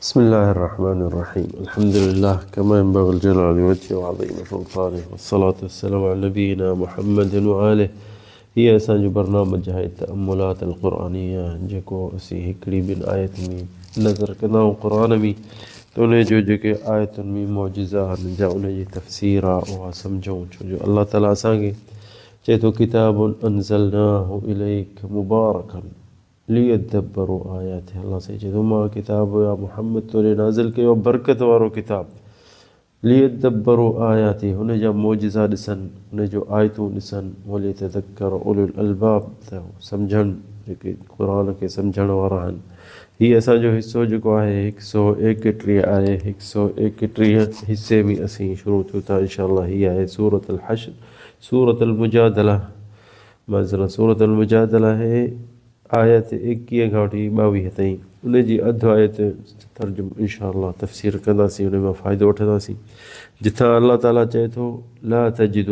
بسم الله الرحمن الرحيم الحمد لله كما ينبغي الجلال وجهه وعظيم سلطانه والصلاة والسلام على نبينا محمد وآله هي असांजो برنامج है तअम्मुलात القرآنية जेको असीं हिकिड़ी ॿिनि आयतुनि में नज़र कंदा आहियूं क़ुरान में त उन जो जेके आयतुनि में मौजिज़ा आहिनि जा उन जी तफ़सीर आहे उहा सम्झूं छो जो अल्लाह ताला असांखे चए थो किताबुन अंज़लनाहु इलैक मुबारकन लियदब्बरू आयाति अल्लाह से चए थो मां किताब या मुहम्मद तोरे नाज़िल कयो बरकत वारो किताब लियदब्बरू आयाति हुन जा मौजिज़ा ॾिसनि हुन जो आयतूं ॾिसनि वलियतज़क्कर उलुल अलबाब त सम्झनि जेके क़ुरान खे सम्झण वारा आहिनि हीअ असांजो हिसो जेको आहे 131 आहे 131 हिसे में असीं शुरू थियूं था इंशाअल्लाह हीअ आहे सूरत अल हश्र सूरत अल मुजादला मज़रा सूरत अल मुजादला है आयत 21 खां वठी 22 ताईं उन जी अधु आयत तर्जुम इंशाअल्लाह तफ़सीर कंदासीं उन में फ़ाइदो वठंदासीं जिथां अल्लाह ताला चए थो ला तजिदु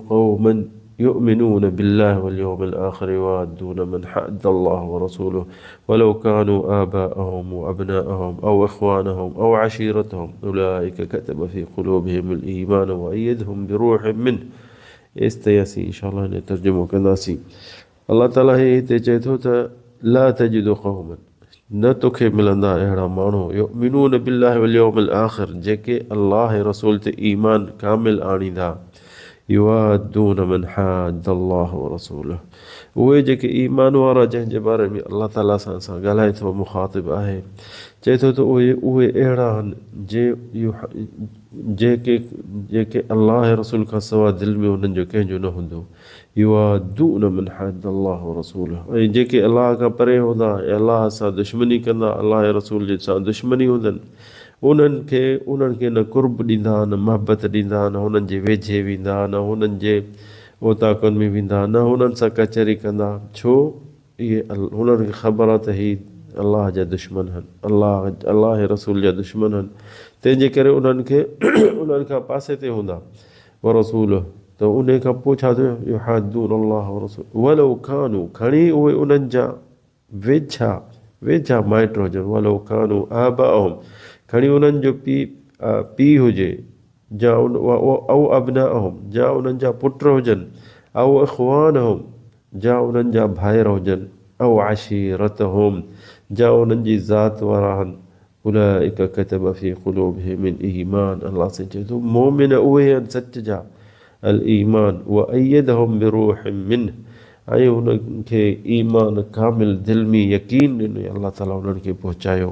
क़ौमन युमिनून बिल्लाहि वल यौमिल आख़िर युवाद्दून मन हद्द अल्लाह व रसूलहु वलौ कानू आबाअहुम व अबनाअहुम औ इख़्वानहुम औ अशीरतहुम उलाइका कतब फ़ी क़ुलूबिहिमुल ईमान व अय्यदहुम बिरूहिम मिन्हु एस ताईं असीं इंशाअल्लाह इन तर्जुमो कंदासीं अल्लाह ताला हिते चए थो त ला तजिदु क़ौमन न तोखे मिलंदा अहिड़ा माण्हू युमिनून बिल्लाहि वल यौमिल आख़िर जेके अल्लाह ऐं रसूल ते ईमान कामिल आणींदा युवाद्दून मन हद्द अल्लाह व रसूलहु उहे जेके ईमान वारा जंहिंजे बारे में अल्लाह ताला सां ॻाल्हाए थो मुख़ातिब आहे चए थो त उहे अहिड़ा आहिनि जेके अल्लाह ऐं रसूल खां सवाइ दिलि में उन्हनि जो कंहिंजो न हूंदो युवाद्दून मन हद्द अल्लाह व रसूलहु ऐं जेके अल्लाह खां परे हूंदा ऐं अल्लाह सां दुश्मनी कंदा अल्लाह ऐं रसूल जे सां दुश्मनी हूंदनि उन्हनि खे न कुर्ब ॾींदा न महबत ॾींदा न हुननि जे वेझे वेंदा न हुननि जे ओताकुनि में वेंदा न हुननि सां कचहरी कंदा छो इहे हुननि खे ख़बर आहे त ही अल्लाह जा दुश्मन आहिनि अल्लाह ऐं रसूल जा दुश्मन आहिनि तंहिंजे करे उन्हनि खां पासे ते हूंदा व रसूल त उन खां पोइ छा थियो युहाद्दून अल्लाह व रसूल वलौ कानू खणी उहे उन्हनि जा वेझा माइट हुजनि वलौ कानू आबाअहुम खणी उन्हनि जो पीउ हुजे जा औ अबनाअहुम जा उन्हनि जा पुट हुजनि औ इख़्वानहुम जा उन्हनि जा भाइर हुजनि औ अशीरतहुम जा उन्हनि जी ज़ात वारा आहिनि उलाइका कतब फ़ी क़ुलूबिहिमुल ईमान अल्लाह से चए थो मोमिन उहे आहिनि सच जा अल ईमान व अय्यदहुम बिरूहिम मिन्हु ऐं उन्हनि खे ईमान कामिल दिलि में यकीन ॾिनो अल्लाह ताला उन्हनि खे पहुचायो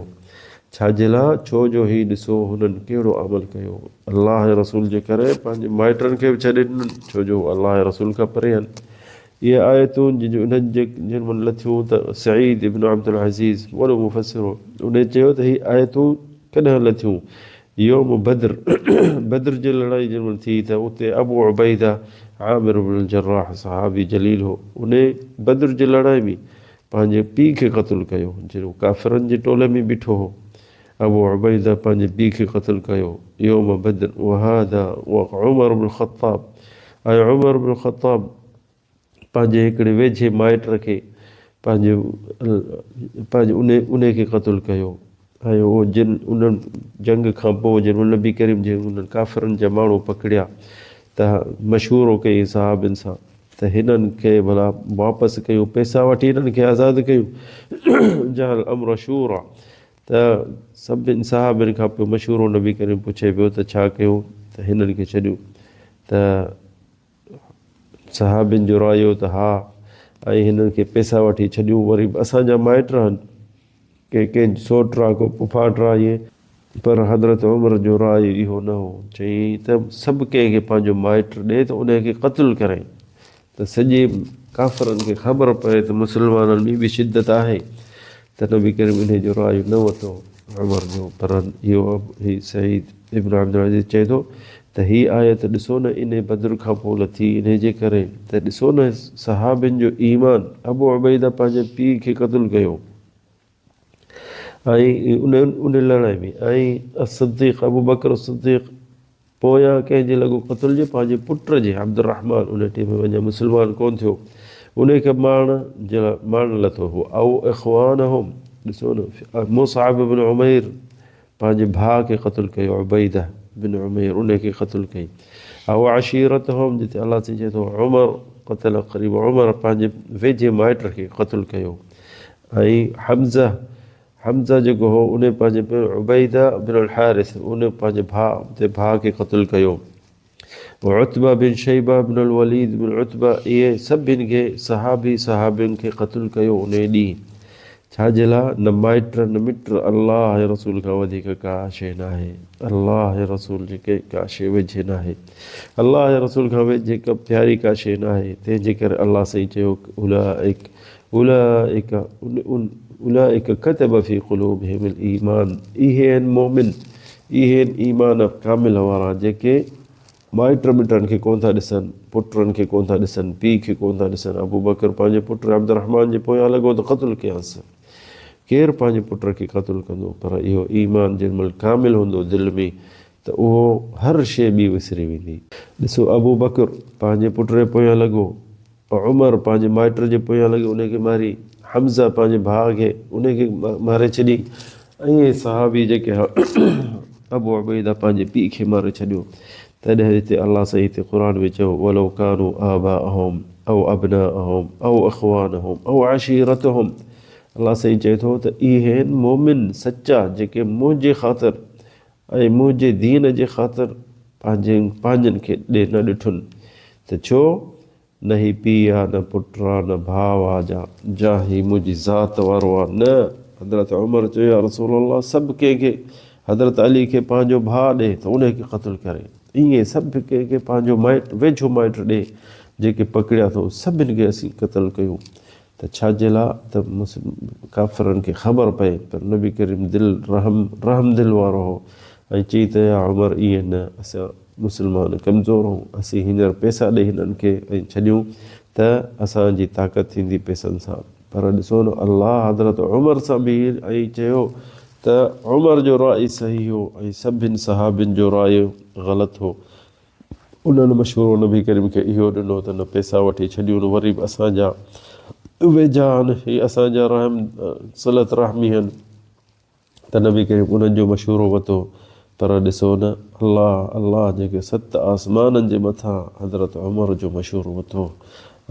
छाजे लाइ छो जो ही ॾिसो हुननि कहिड़ो अमल कयो अल्लाह ऐं रसूल जे करे पंहिंजे माइटनि खे बि छॾे ॾिननि छो जो अल्लाह ऐं रसूल खां परे आहिनि इहे आयतूं उन्हनि जे जिन महिल लथियूं त सईद इब्न अब्दुल अज़ीज़ वॾो मुफ़सिर हो उन चयो त ही आयतूं कॾहिं लथियूं यौम बद्र जी लड़ाई जिन महिल थी त उते अबू उबैदा आमिर इब्न जर्राह सहाबी जलील हो उन बद्र जी लड़ाई में पंहिंजे पीउ खे क़त्लु कयो जहिड़ो काफ़िरनि जे टोले में बीठो हो अबू उबैदा पंहिंजे पीउ खे क़त्लु कयो यौम बद्र वहादा उमर इब्न ख़त्ताब ऐं उमर इब्न ख़त्ताब पंहिंजे हिकिड़े वेझे माइट खे पंहिंजे उन खे क़त्लु कयो ऐं उन्हनि जंग खां पोइ जिन नबी करीम जे उन्हनि काफ़िरनि जा माण्हू पकड़िया त मशवरो कई सहाबनि सां त हिननि खे भला वापसि कयूं पैसा वठी हिननि खे आज़ादु कयूं जहल अमर शूरा त सभिनी सहाबनि खां पोइ मशवरो नबी करीम पुछे पियो त छा कयूं त हिननि खे छॾियूं त सहाबिन जो रायो त हा ऐं हिननि खे पैसा वठी छॾियूं वरी असांजा माइट आहिनि कंहिं सोट को पुफाट इहे पर हज़रत उमर जो राय इहो न हो चई त सभु कंहिंखे पंहिंजो माइट ॾे त उनखे क़त्लु करे त सॼे काफ़िरनि खे ख़बर पए त मुस्लमाननि में बि शिदत आहे त नबी करीम इन जो राय न वरितो उमर जो पर इहो सईद इब्न अब्दुल अज़ीज़ चए थो त हीअ आयत ॾिसो न इन बद्र खां पोइ लथी इन जे करे त ॾिसो न सहाबिन जो ईमान अबू उबैदा पंहिंजे पीउ खे क़त्लु कयो ऐं उन लड़ाई में ऐं सिद्दीक़ अबू बकर सिद्दीक़ पोयां कंहिंजे लॻो क़त्ल जे पंहिंजे पुट जे अब्दुर रहमान उन टाइम में अञा मुस्लमान कोन थियो उन खे मारण लथो हो औ इख़्वानहुम ॾिसो न मुसअब बिन उमैर पंहिंजे भाउ खे क़तलु कयो, उबैदा बिन उमैर उनखे क़तलु कई। अव अशीरतहुम जिते अलाह साईं चए थो उमर क़तल क़रीब, उमर पंहिंजे वेझे माइट खे क़तलु कयो। ऐं हमज़ा जेको हो उन पंहिंजे उबैदा बिन अल हारिस उन पंहिंजे भाउ खे क़तलु कयो। उतबा बिन शैबा बिन अल वलीद बिन उतबा इहे सभिनि खे सहाबियुनि खे क़तलु कयो उन ॾींहुं। छाजे लाइ? न माइट न मिट, अल्लाह रसूल खां वधीक का शइ न आहे, अल्लाह रसूल जेके का शइ वेझे न आहे, अल्लाह रसूल खां वेझे का प्यारी का शइ न आहे। तंहिंजे करे अल्लाह साईं चयो उलाइक कतब फी क़ुलूबिहिमुल ईमान, इहे आहिनि मोमिन, इहे आहिनि ईमान कामिल वारा जेके माइट मिटनि खे कोन था ॾिसनि, पुटनि खे कोन था ॾिसनि, पीउ खे कोन था ॾिसनि। अबू बकर पंहिंजे पुट अब्दुर्रहमान जे पोयां लॻो त क़तलु कयांसि। केरु पंहिंजे पुट खे क़तलु कंदो? पर इहो ईमान जेॾीमहिल कामिल हूंदो दिलि में त उहो हर शइ ॿी विसरी वेंदी। ॾिसो अबू बकर पंहिंजे पुट जे पोयां लॻो, उमर पंहिंजे माइट जे पोयां लॻो उनखे मारी, हमज़ा पंहिंजे भाउ खे उनखे मारे छॾी, ऐं सहाबी जेके अबू उबैदा पंहिंजे पीउ खे मारे छॾियो। तॾहिं हिते अलाह साईं हिते क़ुर में चयो वलो कानू आबाअहुम औ अबनाअहुम औ अख़वानहुम औ अशीरतहुम। अलाह साईं चए थो त इहे आहिनि मोमिन सचा जेके मुंहिंजे ख़ातिर ऐं मुंहिंजे दीन जे ख़ातिर पंहिंजनि खे न ॾिठुनि। त छो? न ही पीउ आहे, न पुट आहे, न भाउ आहे, जा ही मुंहिंजी ज़ात वारो आहे। न हज़रत उमर चयो या रसूल अल्लाह सभु कंहिंखे हज़रत अली खे पंहिंजो भाउ ॾे त उनखे क़तलु करे, ईअं सभु कंहिंखे पंहिंजो माइट वेझो माइट ॾे जेके पकड़िया अथऊं सभिनि खे असीं क़तलु कयूं। त छाजे लाइ? त काफ़िरनि खे ख़बर पए पर नबी करीम रहम दिल वारो हो ऐं चई त या उमर ईअं न, असां मुस्लमान कमज़ोर आहियूं, असीं हींअर पैसा ॾेई हिननि खे ऐं छॾियूं त असांजी ताक़त थींदी पैसनि सां। पर ॾिसो न अल्लाह हज़रत उमर सां बि ऐं चयो त उमर जो राय सही हो ऐं सभिनि सहाबियुनि जो राय ग़लति हो। उन्हनि मशवरो नबी करीम खे इहो ॾिनो त न पैसा वठी छॾियूं, वरी बि असांजा वेझा आहिनि, ही असांजा सिलत रहमी आहिनि, त नबी करीम उन्हनि जो मशवरो वरितो। पर ॾिसो न अल्लाह जेके 7 आसमाननि जे मथां हज़रत उमर जो मशवरो वरितो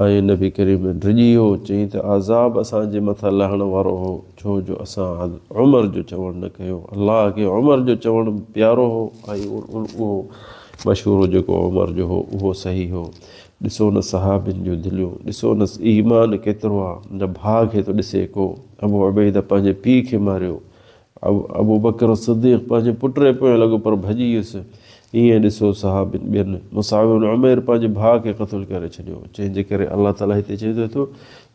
ऐं नबी करीम डिॼी वियो, चई त आज़ाब असांजे मथां लहण वारो हो छो जो असां उमर जो चवणु न कयो। अल्लाह खे उमर जो चवणु प्यारो हो ऐं उहो मशवरो जेको उमर जो हो उहो सही हो। ॾिसो न सहाबियुनि जो दिलियूं, ॾिसो न ईमान केतिरो आहे। न भाउ खे थो ॾिसे को, अबू उबैदा पंहिंजे पीउ खे मारियो, अबू बकर सिद्दीक़ पंहिंजे पुट जे पोयां लॻो पर भॼी वियुसि। ईअं ॾिसो सहाबियुनि ॿियनि मुसअब बिन उमैर पंहिंजे भाउ खे क़तलु करे छॾियो। जंहिंजे करे अलाह ताला हिते चए थो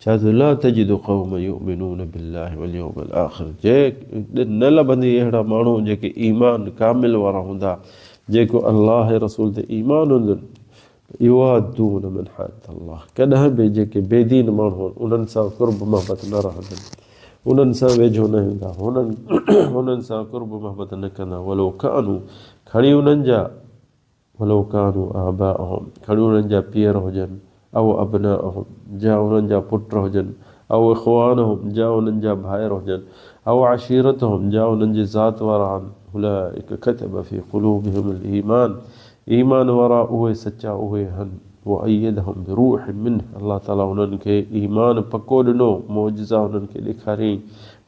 छा थो ला तजिदु क़ौमन युमिनून बिल्लाहि वल यौमिल आख़िर, न लभंदी अहिड़ा माण्हू जेके ईमान कामिल वारा हूंदा, जेको अल्लाह रसूल ते ईमान हूंदनि, युवादून मन हाद अल्लाह, कॾहिं बि जेके बेदीन माण्हू आहिनि उन्हनि सां कुर्ब मोहबत न रहंदनि, उन्हनि सां वेझो न हूंदा, हुननि सां कुर्ब मोहबत न कंदा। वलो कानू खणी उन्हनि जा वलो कानू आबाअहुम, खणी उन्हनि जा पीअर हुजनि, औ अबनाअहुम जा उन्हनि जा पुट हुजनि, औ इख़वानहुम जा उन्हनि जा भाइर हुजनि, औ अशीरतहुम जा उन्हनि जे ज़ात वारा आहिनि। उलाइक कतब फी क़ुलूबिहिमुल ईमान, ईमान वारा उहे सचा उहे आहिनि। व अय्यदहुम बिरूहिम मिन्ह, अलाह ताला उन्हनि खे ईमान पको ॾिनो, मौजिज़ा उन्हनि खे ॾेखारियईं,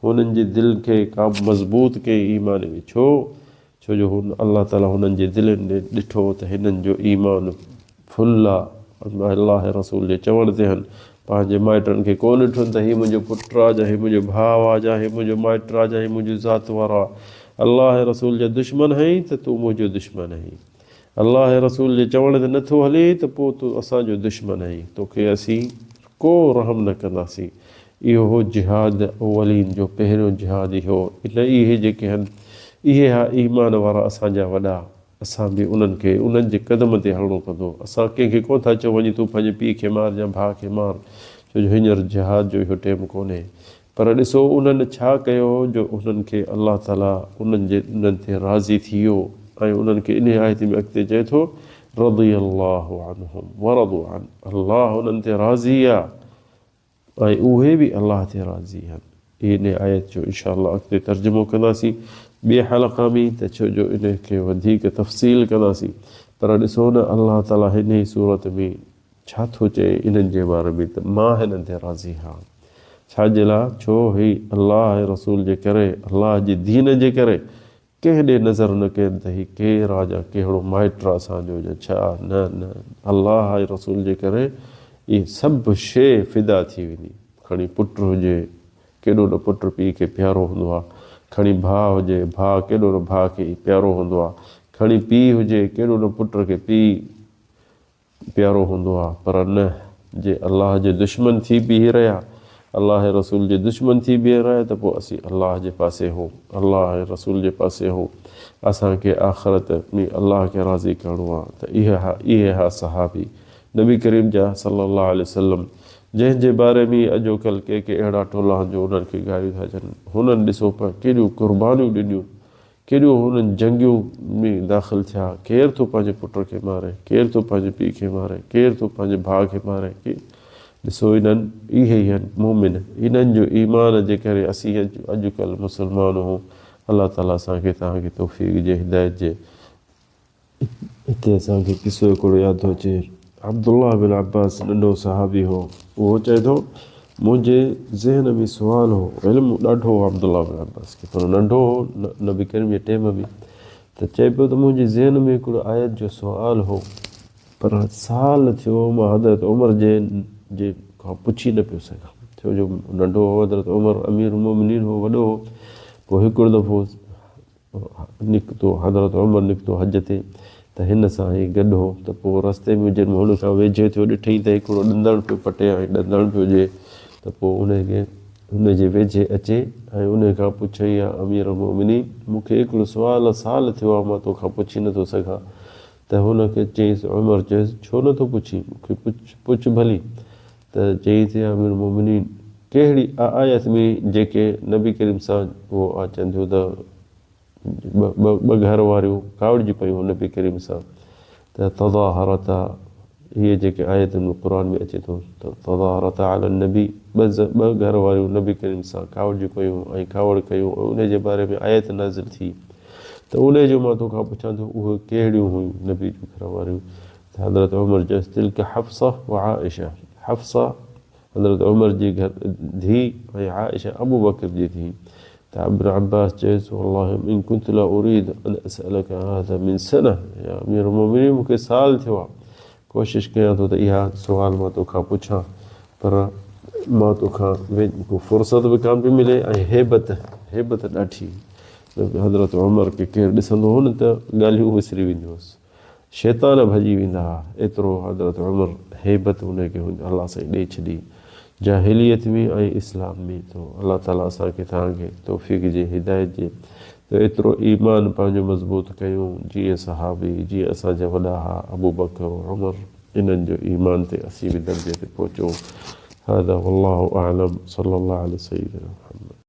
हुननि जे दिलि खे का मज़बूत कई ईमान में। छो जो अलाह ताला हुननि जे दिलनि ॾे ॾिठो त हिननि जो ईमान फुल आहे, अलाह रसूल जे चवण ते आहिनि। पंहिंजे माइटनि खे कोन ॾिठुनि त हीउ मुंहिंजो पुटु आहे, या हीउ मुंहिंजो भाउ आहे, या हीउ मुंहिंजो माइट आहे, या हीउ मुंहिंजी ज़ात वारो आहे। अलाह रसूल जा दुश्मन आहीं त तूं मुंहिंजो दुश्मन आहीं, अलाह रसूल जे चवण ते नथो हले त पोइ तूं असांजो दुश्मन आहीं, तोखे असीं को रहम न कंदासीं। इहो हो जिहाद अवलीन जो पहिरियों जिहाद इहो। इहे जेके आहिनि इहे हा ईमान वारा असांजा वॾा, असां बि उन्हनि जे क़दम ते हलणो पवंदो। असां कंहिंखे कोन था चऊं वञी तूं पंहिंजे पीउ खे मार या भाउ खे मार, छो जो हींअर जिहाद जो इहो टाइम कोन्हे। पर ॾिसो उन्हनि छा कयो जो उन्हनि खे अलाह ताला उन्हनि ते राज़ी थी वियो ऐं उन्हनि खे इन आयत में अॻिते चए थो रज़ियल्लाहु अन्हुम वरदू अन, अलाह उन्हनि ते राज़ी आहे ऐं उहे बि अलाह ते राज़ी आहिनि। इन आयत जो इंशाअल्लाह अॻिते तर्जुमो कंदासीं ॿिए हलक़ा में, त छो जो इन खे वधीक तफ़सील कंदासीं। पर ॾिसो न अल्लाह ताला हिन ई सूरत में छा थो चए इन्हनि जे बारे में, त मां हिननि ते राज़ी हा। छाजे लाइ? छो ही अल्लाह रसूल जे करे, अल्लाह जी दीन जे करे कंहिं ॾे नज़र न कनि त ही केरु आहे या कहिड़ो माइट असांजो या छा, न न, अल्लाह रसूल जे करे इहे सभु शइ फ़िदा थी वेंदी। खणी पुटु हुजे, केॾो न पुटु पीउ खे प्यारो हूंदो आहे, खणी भाउ हुजे, भाउ केॾो न भाउ खे प्यारो हूंदो आहे, खणी पीउ हुजे, केॾो न पुट खे पीउ प्यारो हूंदो आहे। पर न, जे अल्लाह जे दुश्मन थी बीह रहिया, अल्लाह रसूल जे दुश्मन थी बीह रहिया, त पोइ असीं अल्लाह जे पासे हो, अल्लाह रसूल जे पासे हो। असांखे आख़िरत में अल्लाह खे राज़ी करिणो आहे। त इहे हा सहाबी नबी करीम जा सल्लल्लाहु अलैहि वसल्लम, जंहिंजे बारे में अॼोकल्ह के अहिड़ा टोला जो उन्हनि खे ॻाल्हियूं था अचनि। हुननि ॾिसो पिया केॾियूं क़ुर्बानियूं ॾिनियूं, केॾियूं हुननि जंगियूं में दाख़िल थिया। केरु थो पंहिंजे पुट खे मारे, केरु थो पंहिंजे पीउ खे मारे, केरु थो पंहिंजे भाउ खे मारे। ॾिसो इन्हनि इहे ई आहिनि मोमिन, इन्हनि जो ईमान जे करे असीं अॼुकल्ह मुस्लमान हो। अल्लाह ताला असांखे तव्हांखे तौफ़ीक़ जे, हिदायत जे। हिते असांखे किसो हिकिड़ो यादि थो अचे। अब्दुल्लाह बिन अब्बास नंढो सहाबी हो, उहो चए थो मुंहिंजे ज़हन में सुवाल हो, इल्मु ॾाढो हो अब्दुल्लाह बिन अब्बास खे, पर नंढो हो नबी करीम जे टाइम में। त चए पियो त मुंहिंजे ज़हन में हिकिड़ो आयत जो सुवाल हो, पर साल थियो मां हज़रत उमर जे खां पुछी न पियो सघां, छो जो नंढो हो। हज़रत उमर अमीर मोमिनीन हो, वॾो हो। पोइ हिकिड़ो दफ़ो निकितो, हज़रत उमर निकितो हज ते, त हिन सां ई गॾु हो। त पोइ रस्ते में जॾहिं हुन खां वेझे थियो, ॾिठईं त हिकिड़ो ॾंदण पियो पटे ऐं ॾंदण पियो ॾिए। त पोइ उनखे हुनजे वेझे अचे ऐं उन खां पुछई, अमीर मोमिनीन, मूंखे हिकिड़ो सुवाल साल थियो आहे, मां तोखां पुछी नथो सघां। त हुनखे चयईंसि, उमर चयईंसि, छो नथो पुछी, मूंखे पुछ भली। त चयईंसि, अमीर मोमिनीन, कहिड़ी आयत में जेके नबी करीम सां उहो अचनि थियूं त ॿ घर वारियूं कावड़जी पियूं नबी करीम सां, त तज़ाहरता, इहे जेके आयतुनि में क़ुर में अचे थो त तज़ाहरता अला नबी, ॿ घर वारियूं नबी करीम सां कावड़जी पियूं ऐं कावड़ कयूं, उन जे बारे में आयत नाज़िल थी। त उन जो मां तोखां पुछां थो, उहे कहिड़ियूं हुयूं नबी जूं घर वारियूं? त हज़रत उमर चयसि, तिल्क हफ्सा व आइशा, हफ्सा हज़रत उमर जी घर धीउ ऐं आइशा अबू बकर जी धीउ। त इब्न अब्बास चयसि, वल्लाहि इन कुंत ला उरीद अन असअलका हाज़ा मिन सना, या अमीर मोमिनीन, मूंखे साल थियो आहे, कोशिशि कयां थो त इहा सुवाल मां तोखां पुछां, पर मां तोखां को फ़ुर्सत बि कान पई मिले ऐं हेबत ॾाढी। हज़रत उमर खे केरु ॾिसंदो हो न त ॻाल्हियूं विसरी वेंदियूं हुअसि, शैतान भॼी वेंदा हुआ, एतिरो हज़रत उमर हेबत हुनखे अलाह सां ॾेई छॾी, जाहिलियत में ऐं इस्लाम में। तो अल्लाह ताला असांखे तव्हांखे तौफ़ीक़ जे, हिदायत जे, त एतिरो ईमान पंहिंजो मज़बूत कयूं जीअं सहाबी, जीअं असांजा वॾा हुआ अबू बकर उमर, इन्हनि जो ईमान ते असीं बि दर्जे ते पहुचूं। هذا والله أعلم صلى الله على سيدنا محمد.